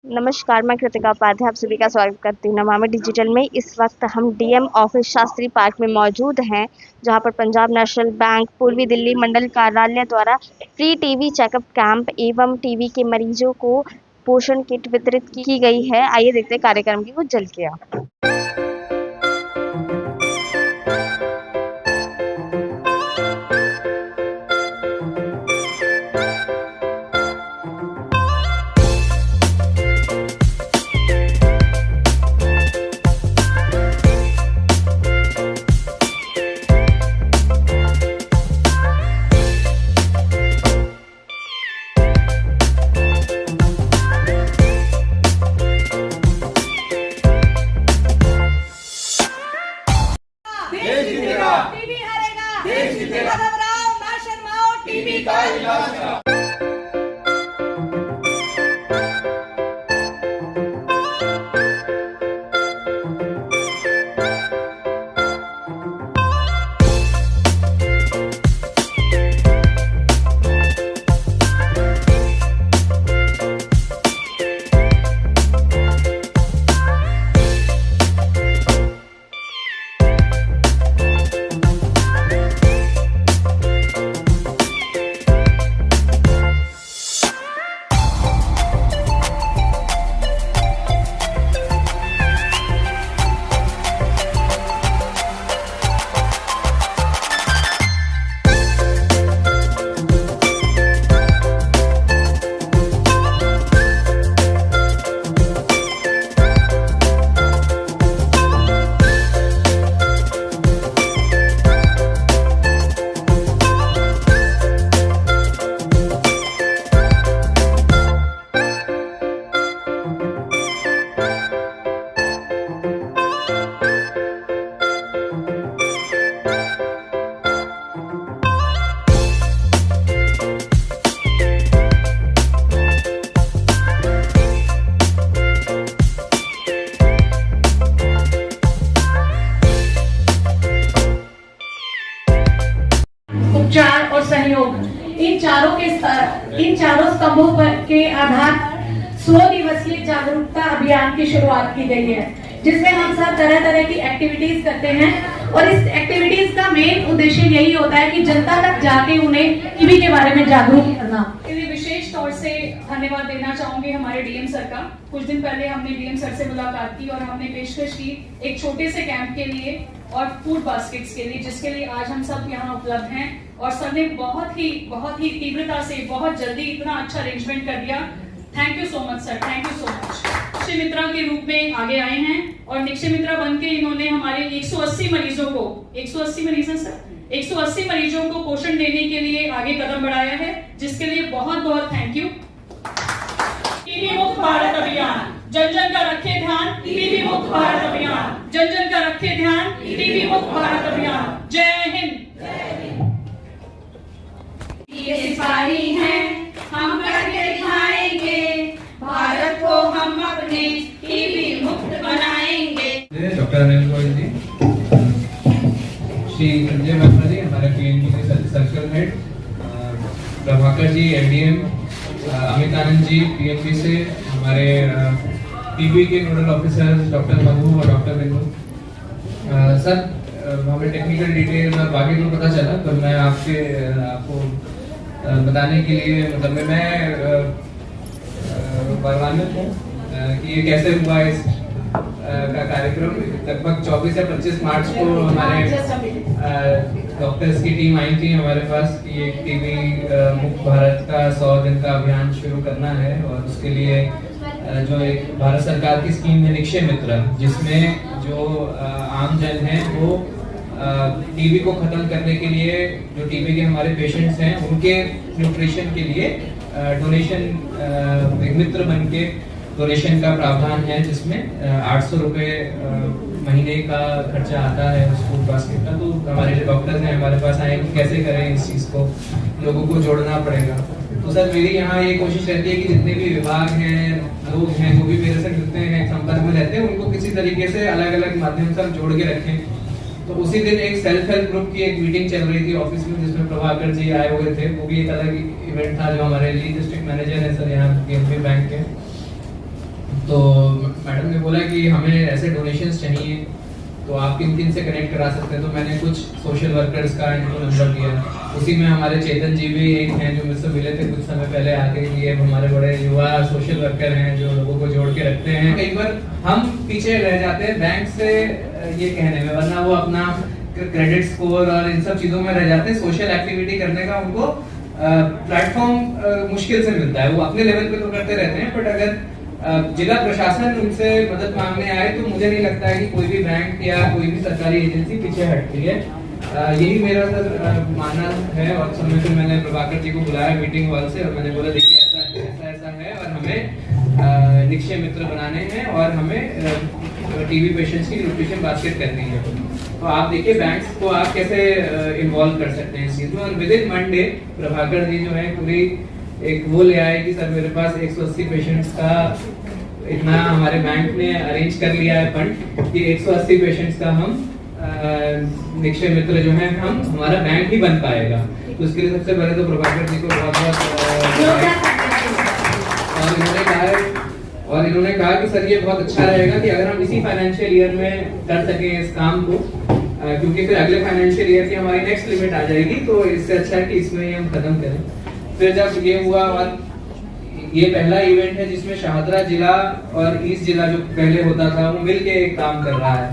नमस्कार, मैं कृतिका उपाध्याय आप सभी का स्वागत करती हूँ नमामि डिजिटल में। इस वक्त हम डीएम ऑफिस शास्त्री पार्क में मौजूद हैं, जहां पर पंजाब नेशनल बैंक पूर्वी दिल्ली मंडल कार्यालय द्वारा फ्री टीबी चेकअप कैंप एवं टीबी के मरीजों को पोषण किट वितरित की गई है। आइए देखते हैं कार्यक्रम की कुछ झलकियां। देश जीतेगा, टीबी हारेगा, देश जीतेगा। घबराओ ना शर्माओ, टीबी का इलाज कराओ। उपचार और सहयोग इन चारों स्तंभों पर के आधार 100 दिवसीय जागरूकता अभियान की शुरुआत की गई है, जिसमें हम सब तरह तरह की एक्टिविटीज करते हैं। और इस एक्टिविटीज का मेन उद्देश्य यही होता है कि जनता तक जाके उन्हें टीबी के बारे में जागरूक करना। इसलिए विशेष तौर से धन्यवाद देना चाहूंगी हमारे डीएम सर का। कुछ दिन पहले हमने डीएम सर से मुलाकात की और हमने पेशकश की एक छोटे से कैंप के लिए और फूड बास्केट्स के लिए, जिसके लिए आज हम सब यहाँ उपलब्ध हैं। और सर ने बहुत ही तीव्रता से बहुत जल्दी इतना अच्छा अरेंजमेंट कर दिया। Thank you so much sir, thank you so much. Nikshay Mitra के रूप में आगे आए हैं और निक्षय मित्रा बनके इन्होंने हमारे 180 मरीजों को 180 मरीज हैं सर 180 मरीजों को पोषण देने के लिए आगे कदम बढ़ाया है, जिसके लिए बहुत बहुत थैंक यू। टीबी मुक्त भारत अभियान, जन जन का रखे ध्यान। टीबी मुक्त भारत अभियान, जन जन का रखे ध्यान। टीबी मुक्त भारत अभियान। जय हिंद। ये सिपाही हैं, हम करके दिखाएंगे, भारत को हम अपने टीबी मुक्त बनाएंगे। डॉक्टर अनिल गोयल जी, श्री संजय मेहता जी हमारे पीएनबी के circle head, Prabhakar ji MDM, Amit Anand ji PNB से, हमारे टीबी के नोडल ऑफिसर्स डॉक्टर मधु और डॉक्टर बिंदु। सर हमें टेक्निकल डिटेल बाकी तो पता चला, तो मैं आपको बताने के लिए मतलब मैं गौरवान्वित हूँ कि ये कैसे हुआ। इस का कार्यक्रम लगभग 24 या 25 मार्च को हमारे डॉक्टर्स की टीम आई थी हमारे पास कि ये टीबी मुक्त भारत का 100 दिन का अभियान शुरू करना है। और उसके लिए जो एक भारत सरकार की स्कीम है निक्षय मित्र, जिसमें जो आम जन है वो टीबी को खत्म करने के लिए, जो टीबी के हमारे पेशेंट्स हैं उनके न्यूट्रिशन के लिए डोनेशन मित्र बन के डोनेशन का प्रावधान है, जिसमें 800 रुपये महीने का खर्चा आता है उस फूड बास्केट का। तो हमारे जो डॉक्टर्स हैं हमारे पास आए कि कैसे करें इस चीज़ को, लोगों को जोड़ना पड़ेगा। तो सर मेरी यहाँ ये कोशिश रहती है कि जितने भी विभाग हैं, लोग हैं, जो भी मेरे से मिलते हैं, संपर्क में रहते हैं, उनको किसी तरीके से अलग अलग माध्यम से हम जोड़ के रखें। तो उसी दिन एक सेल्फ हेल्प ग्रुप की एक मीटिंग चल रही थी ऑफिस में, जिसमें प्रभाकर जी आए हुए थे। वो भी एक अलग इवेंट था, जो हमारे लीड डिस्ट्रिक्ट मैनेजर है सर यहाँ पीएनबी बैंक के, तो मैडम ने बोला कि हमें ऐसे डोनेशंस चाहिए, तो आप किन किन से कनेक्ट करा सकते हैं। तो मैंने कुछ सोशल वर्कर्स का इनको नंबर दिया। उसी में हमारे चेतन जी भी एक हैं जो मुझसे मिले थे कुछ समय पहले आके। ये हमारे बड़े युवा सोशल वर्कर हैं जो लोगों को जोड़ के रखते हैं। कई बार हम पीछे रह जाते हैं बैंक से ये कहने में, वरना वो अपना क्रेडिट स्कोर और इन सब चीज़ों में रह जाते हैं। सोशल एक्टिविटी करने का उनको प्लेटफॉर्म मुश्किल से मिलता है। वो अपने लेवल पे तो करते रहते हैं, बट अगर जिला प्रशासन उनसे मदद मांगने आए तो मुझे नहीं लगता है कि कोई भी बैंक या कोई भी सरकारी एजेंसी पीछे हटती है। यही मेरा सर मानना है। और समय पे मैंने प्रभाकर जी को बुलाया मीटिंग हॉल से और मैंने बोला देखिए ऐसा है और हमें निक्षय मित्र बनाने हैं और हमें टीबी पेशेंट्स की न्यूट्रिशन बास्केट करनी है। तो आप देखिए बैंक्स को आप कैसे इन्वॉल्व कर सकते हैं इस चीज में। और with in Monday Prabhakar ji जो है पूरी एक वो ले आए कि सर मेरे पास 180 पेशेंट्स का इतना हमारे बैंक ने अरेंज कर लिया है फंड कि 180 पेशेंट्स का हम निक्षय मित्र जो है हमारा बैंक ही बन पाएगा। तो उसके लिए सबसे पहले तो प्रभाकर जी को बहुत और इन्होंने कहा कि सर ये बहुत अच्छा रहेगा कि अगर हम इसी फाइनेंशियल ईयर में कर सकें इस काम को, क्योंकि फिर अगले फाइनेंशियल ईयर की हमारी नेक्स्ट लिमिट आ जाएगी। तो इससे अच्छा है कि इसमें ही हम खत्म करें। फिर जब ये हुआ और ये पहला इवेंट है जिसमें शाहदरा जिला और ईस्ट जिला जो पहले होता था वो मिलके एक काम कर रहा है।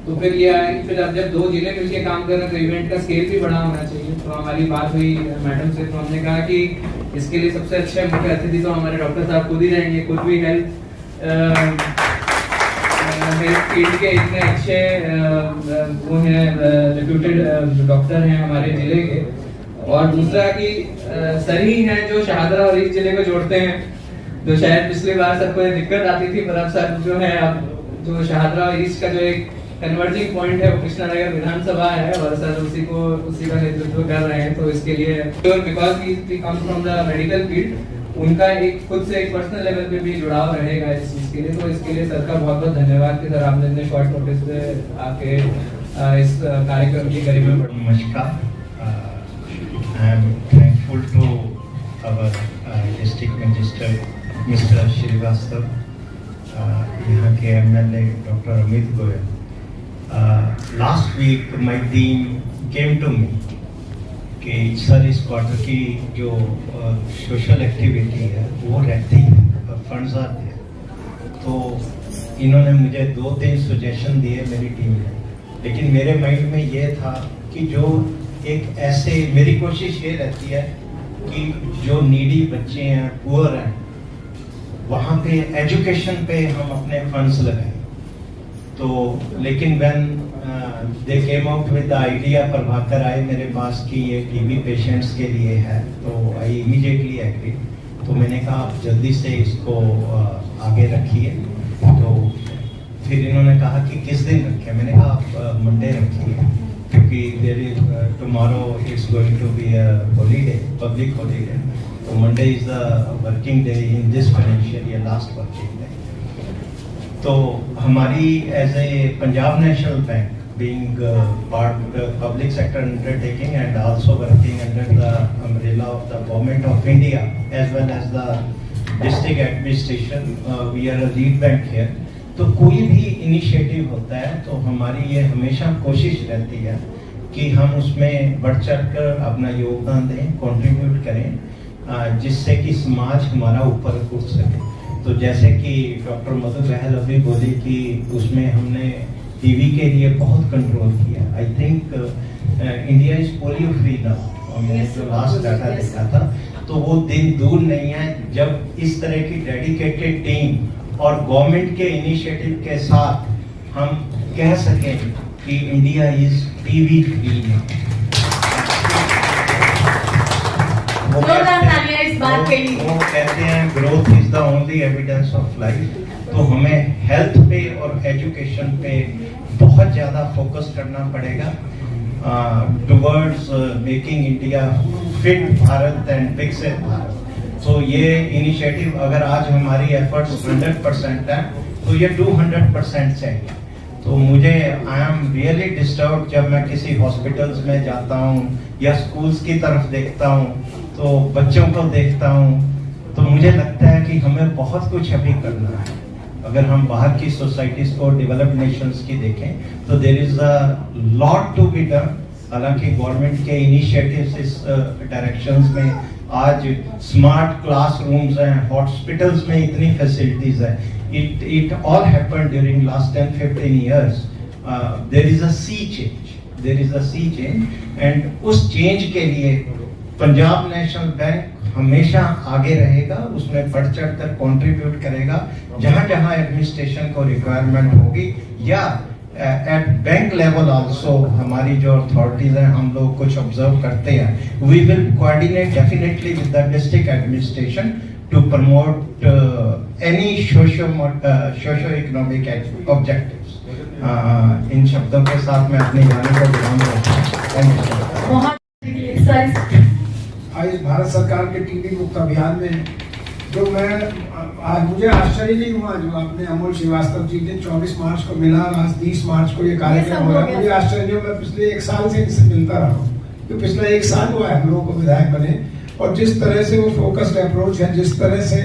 तो फिर ये आया कि फिर अब जब 2 जिले मिलके काम कर रहे हैं तो इवेंट का स्केल भी बड़ा होना चाहिए। तो हमारी बात हुई मैडम से, तो हमने कहा कि इसके लिए सबसे अच्छे मुख्य अतिथि तो हमारे डॉक्टर साहब खुद ही रहेंगे। खुद भी हेल्थ फील्ड के इतने अच्छे वो हैं, रिप्यूटेड डॉक्टर हैं हमारे जिले के। और दूसरा कि सर ही हैं जो शाहदरा और ईस्ट जिले को जोड़ते हैं। तो शायद पिछली बार सबको ये दिक्कत आती थी, पर अब सर जो है अब जो शाहदरा और ईस्ट का जो एक कन्वर्जिंग पॉइंट है वो कृष्णानगर विधानसभा है और सर उसी का नेतृत्व कर रहे हैं। तो इसके लिए because he comes from the medical field, उनका एक खुद से एक पर्सनल लेवल पे भी जुड़ाव रहेगा इस चीज के लिए। तो इसके लिए सर का बहुत बहुत धन्यवाद कि सर आपने इतने शॉर्ट नोटिस पे आके इस कार्यक्रम की गरिमा बढ़ाई। नमस्कार। I am thankful to our district magistrate Mr. Shrivastava, यहाँ के MLA Dr. Amit Goyal. Last week my team came to me कि सर इस क्वार्टर की जो सोशल एक्टिविटी है वो रहती है, फंड्स आते हैं। तो इन्होंने मुझे 2-3 सजेशन दिए मेरी टीम ने, लेकिन मेरे माइंड में ये था कि जो एक ऐसे मेरी कोशिश ये रहती है कि जो नीडी बच्चे हैं, पुअर हैं, वहाँ पे एजुकेशन पे हम अपने फंड्स लगाएं। तो लेकिन when they came out with the idea, Prabhakar आए मेरे पास कि ये टीबी पेशेंट्स के लिए है, तो आई इमीडिएटली एग्री। तो मैंने कहा आप जल्दी से इसको आगे रखिए। तो फिर इन्होंने कहा कि किस दिन रखें। मैंने कहा आप मंडे रखिए, क्योंकि there is tomorrow it's going to be a holiday, public holiday. तो Monday is the working day in this financial year, last working day. तो हमारी as a Punjab National Bank being part public sector undertaking and also working under the umbrella of the government of India as well as the district administration, we are a lead bank here. तो कोई भी initiative होता है तो हमारी ये हमेशा कोशिश रहती है कि हम उसमें बढ़ चढ़ कर अपना योगदान दें, कंट्रीब्यूट करें, जिससे कि समाज हमारा ऊपर उठ सके। तो जैसे कि डॉक्टर मधु बहल अभी बोली कि उसमें हमने टीबी के लिए बहुत कंट्रोल किया। I think India is polio free now. हमने जो लास्ट डाटा देखा था तो वो दिन दूर नहीं है जब इस तरह की डेडिकेटेड टीम और गवर्नमेंट के इनिशिएटिव के साथ हम कह सकें कि इंडिया इज टीबी फ्री। वो कहते हैं growth is the only evidence of life. तो हमें हेल्थ पे और एजुकेशन पे बहुत ज़्यादा फोकस करना पड़ेगा towards making India fit Bharat and विकसित भारत। तो ये इनिशिएटिव अगर आज हमारी एफर्ट्स 100% है तो ये 200% चाहिए। तो मुझे आई एम रियली डिस्टर्ब जब मैं किसी हॉस्पिटल्स में जाता हूँ या स्कूल्स की तरफ देखता हूँ तो बच्चों को देखता हूँ, तो मुझे लगता है कि हमें बहुत कुछ अभी करना है। अगर हम बाहर की सोसाइटीज को डेवलप्ड नेशंस की देखें तो there is a lot to be done. हालांकि गवर्नमेंट के इनिशिएटिव्स इस डायरेक्शंस में आज स्मार्ट क्लासरूम्स हैं, हॉस्पिटल्स में इतनी फैसिलिटीज है। It all happened during last 10-15 years। There is a sea change and उस चेंज के लिए पंजाब नेशनल बैंक हमेशा आगे रहेगा, उसमें बढ़ चढ़ कर कंट्रीब्यूट करेगा। जहां जहां एडमिनिस्ट्रेशन को रिक्वायरमेंट होगी या एट बैंक लेवल आल्सो हमारी जो अथॉरिटीज हैं, हम लोग कुछ ऑब्जर्व करते हैं, we will coordinate definitely with the district administration to promote any socio economic objectives. इन शब्दों के साथ मैं अपनी वाणी को विराम देता हूं। Thank you. आज भारत सरकार के टीबी मुक्त अभियान में जो मुझे आश्चर्य नहीं हुआ जो आपने अमोल श्रीवास्तव जी ने 24 मार्च को मिला, आज 30 मार्च को ये कार्यक्रम हो रहा है। मुझे आश्चर्य नहीं हुआ, मैं पिछले 1 साल से इनसे मिलता रहा हूँ, तो पिछला 1 साल हुआ है हम लोगों को विधायक बने, और जिस तरह से वो फोकस्ड अप्रोच है, जिस तरह से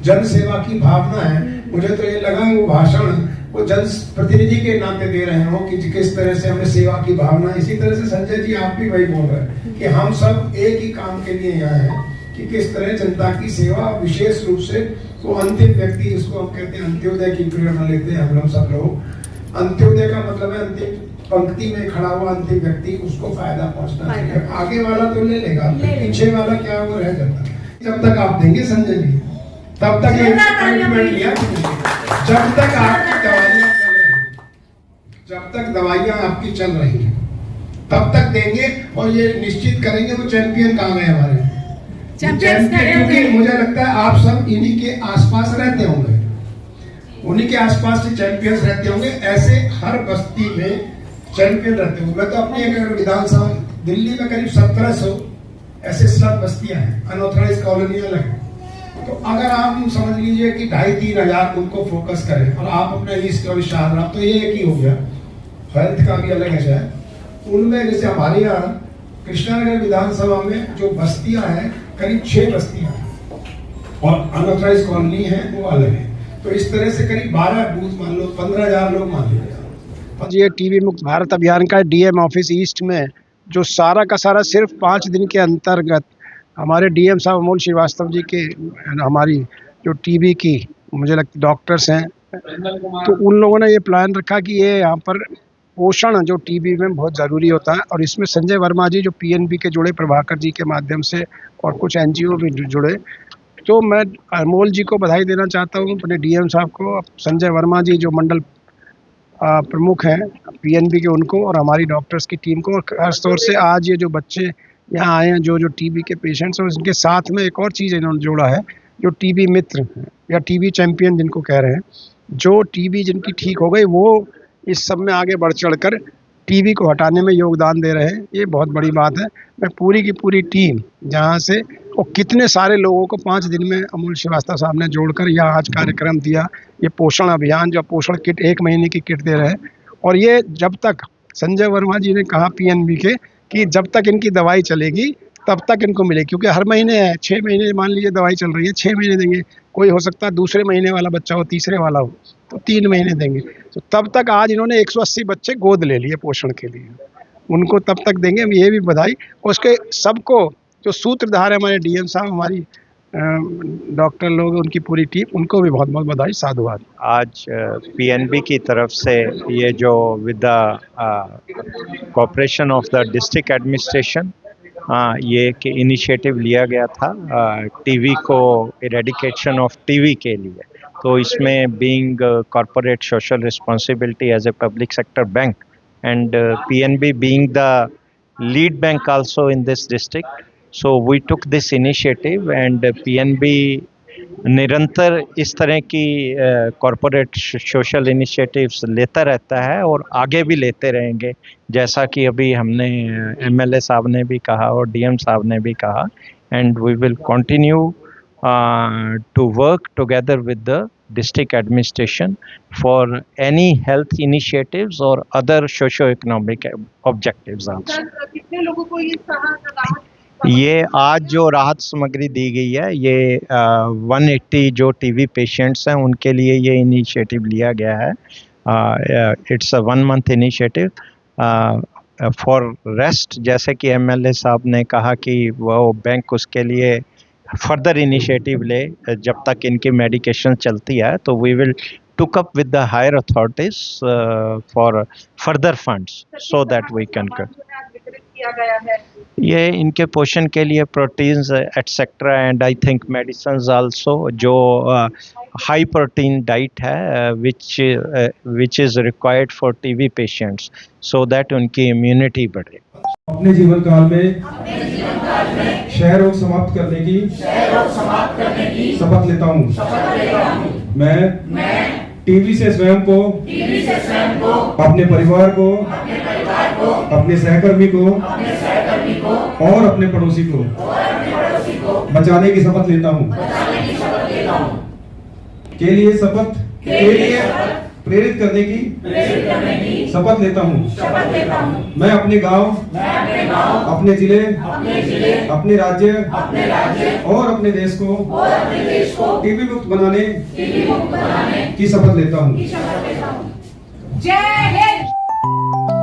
जन सेवा की भावना है, मुझे तो ये लगा वो भाषण वो जन प्रतिनिधि के नाते दे रहे हो कि किस तरह से हमें सेवा की भावना। इसी तरह से संजय जी आप भी वही बोल रहे हैं कि हम सब एक ही काम के लिए यहाँ हैं कि किस तरह जनता की सेवा, विशेष रूप से वो अंतिम व्यक्ति जिसको हम कहते हैं अंत्योदय की प्रेरणा लेते हैं हम लोग सब लोग। अंत्योदय का मतलब है अंतिम पंक्ति में खड़ा हुआ अंतिम व्यक्ति, उसको फायदा पहुंचना चाहिए। आगे वाला तो ले लेगा, पीछे वाला क्या वो रह जाता। जब तक आप देंगे संजय जी तब तक ये कमिटमेंट लिया, जब तक आपकी दवाइयां चल रही, जब तक दवाइयां आपकी चल रही हैं तब तक देंगे, और ये निश्चित करेंगे वो चैंपियन कहाँ गए हमारे चैंपियन, क्योंकि मुझे लगता है आप सब इन्हीं के आसपास रहते होंगे, उन्हीं के आसपास से चैंपियंस रहते होंगे। ऐसे हर बस्ती में चैंपियन रहते होंगे। मैं तो अपनी एक विधानसभा दिल्ली में करीब 1700 ऐसे स्लम बस्तियां हैं, अनऑथराइज कॉलोनियां लगे। तो अगर आप समझ लीजिए कि 2,500-3 हजार उनको फोकस करें और आप अपने ईस्ट और शाहजहां, तो ये एक ही हो गया। हेल्थ का भी अलग है शायद उनमें, जैसे हमारे यहाँ कृष्णानगर विधानसभा में जो बस्तियां हैं करीब 6 बस्तियां हैं और अनऑथराइज कॉलोनी है वो अलग है। तो इस तरह से करीब 12 बूथ मान लो, 15,000 लोग मान लीजिए। ये टीबी मुक्त भारत अभियान का डीएम ऑफिस ईस्ट में जो सारा का सारा सिर्फ 5 दिन के अंतर्गत हमारे डीएम साहब अमोल श्रीवास्तव जी के, हमारी जो टीबी की मुझे लगता डॉक्टर्स हैं, तो उन लोगों ने ये प्लान रखा कि ये यहाँ पर पोषण जो टीबी में बहुत ज़रूरी होता है, और इसमें संजय वर्मा जी जो पीएनबी के जुड़े, प्रभाकर जी के माध्यम से, और कुछ एनजीओ भी जुड़े। तो मैं अमोल जी को बधाई देना चाहता हूँ, अपने डीएम साहब को, संजय वर्मा जी जो मंडल प्रमुख हैं पीएनबी के, उनको, और हमारी डॉक्टर्स की टीम को। खास तौर से आज ये जो बच्चे यहाँ आए हैं जो टीबी के पेशेंट्स, और उनके साथ में एक और चीज़ इन्होंने जोड़ा है, जो टीबी मित्र या टीबी चैंपियन जिनको कह रहे हैं, जो टीबी जिनकी ठीक हो गई वो इस सब में आगे बढ़ चढ़कर टीबी को हटाने में योगदान दे रहे हैं। ये बहुत बड़ी बात है। मैं पूरी की पूरी टीम जहाँ से, और कितने सारे लोगों को 5 दिन में अमोल श्रीवास्तव साहब ने जोड़कर यहाँ आज कार्यक्रम दिया। ये पोषण अभियान, जो पोषण किट 1 महीने की किट दे रहे हैं, और ये जब तक संजय वर्मा जी ने कहा पीएनबी के कि जब तक इनकी दवाई चलेगी तब तक इनको मिलेगी, क्योंकि हर महीने है, 6 महीने मान लीजिए दवाई चल रही है, 6 महीने देंगे। कोई हो सकता है दूसरे महीने वाला बच्चा हो, तीसरे वाला हो, तो 3 महीने देंगे। तो तब तक आज इन्होंने 180 बच्चे गोद ले लिए पोषण के लिए, उनको तब तक देंगे। ये भी बधाई। और उसके सबको जो सूत्रधार है हमारे डीएम साहब, हमारी डॉक्टर लोग, उनकी पूरी टीम, उनको भी बहुत बहुत बधाई, साधुवाद। आज पीएनबी की तरफ से ये जो with the cooperation of the district administration ये कि इनिशिएटिव लिया गया था टीवी को, इरेडिकेशन ऑफ टीवी के लिए। तो इसमें being corporate social responsibility as a public sector bank and PNB being the lead bank also in this district, so we took this initiative and PNB निरंतर इस तरह की कॉरपोरेट सोशल इनिशिएटिव्स लेता रहता है और आगे भी लेते रहेंगे, जैसा कि अभी हमने एमएलए साहब ने भी कहा और डीएम साहब ने भी कहा। And we will continue to work together with the district administration for any health initiatives or other socio-economic objectives also. कितने लोगों को ये ये आज जो राहत सामग्री दी गई है, ये 180 जो टीबी पेशेंट्स हैं उनके लिए ये इनिशिएटिव लिया गया है। It's a 1 month initiative for rest. जैसे कि एमएलए साहब ने कहा कि वो बैंक उसके लिए फर्दर इनिशिएटिव ले जब तक इनकी मेडिकेशन चलती है, तो we will took up with the higher authorities for further funds so that we can ये इनके पोषण के लिए proteins etcetera and I think medicine also, जो हाई प्रोटीन डाइट है which is required for TB patients so that उनकी immunity बढ़े। अपने जीवन काल में क्षय रोग समाप्त करने की शपथ लेता हूँ। मैं टीबी से स्वयं को, अपने परिवार को, अपने सहकर्मी को और अपने पड़ोसी को बचाने की शपथ लेता हूँ। के लिए शपथ प्रेरित करने की शपथ लेता हूँ। मैं अपने गांव, अपने जिले, अपने राज्य और अपने देश को टीबी मुक्त बनाने की शपथ लेता हूँ। जय हिंद।